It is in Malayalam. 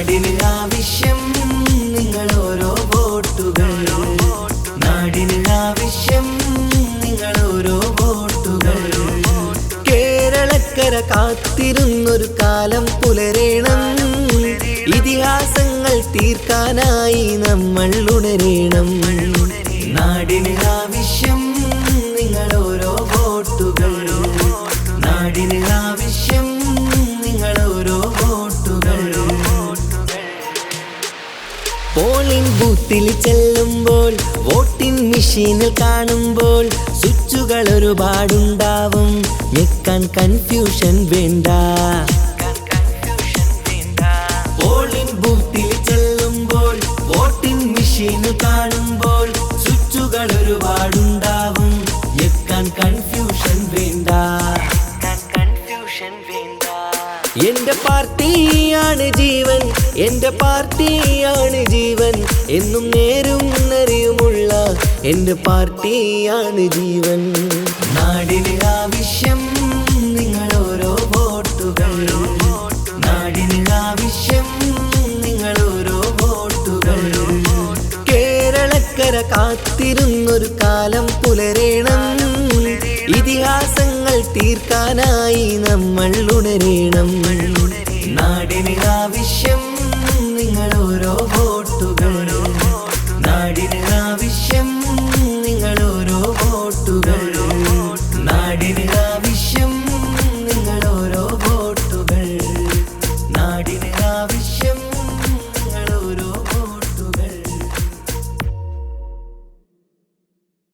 നാടിന് ആവശ്യം നിങ്ങളോരോ വോട്ടുകൾ, നാടിന് ആവശ്യം നിങ്ങളോരോ വോട്ടുകൾ. കേരളക്കര കാത്തിരുന്നൊരു കാലം പുലരേണം, ഇതിഹാസങ്ങൾ തീർക്കാനായി നമ്മൾ ഉണരേണം. നാടിന് ആവശ്യം നിങ്ങളോരോ വോട്ടുകൾ, നാടിന് ആവശ്യം നിങ്ങളോരോ വോട്ടുകൾ. പോളിംഗ് ബൂത്തിൽ ചെല്ലുമ്പോൾ, വോട്ടിംഗ് മെഷീനിൽ കാണുമ്പോൾ സ്വിച്ചുകൾ ഒരുപാടുണ്ടാവും, ഞെക്കാൻ കൺഫ്യൂഷൻ വേണ്ട. പോളിംഗ് ബൂത്തിൽ ചെല്ലുമ്പോൾ, വോട്ടിംഗ് മെഷീനിൽ കാണുമ്പോൾ സ്വിച്ചുകൾ ഒരുപാടുണ്ടാവും, ഞെക്കാൻ കൺഫ്യൂഷൻ വേണ്ട. എന്റെ പാർട്ടിയാണ് ജീവൻ, എന്റെ പാർട്ടിയാണ് ജീവൻ, എന്നും നേരും നെറിയുമുള്ള എന്റെ പാർട്ടിയാണ് ജീവൻ. നാടിന് ആവശ്യം നിങ്ങളോരോ വോട്ടുകൾ, നാടിന് ആവശ്യം നിങ്ങളോരോ വോട്ടുകൾ. കേരളക്കര കാത്തിരുന്നൊരു കാലം പുലരേണം, ഇതിഹാസങ്ങൾ തീർക്കാനായി നമ്മൾ ഉണരേണം. നാടിന് ആവശ്യം നിങ്ങളോരോ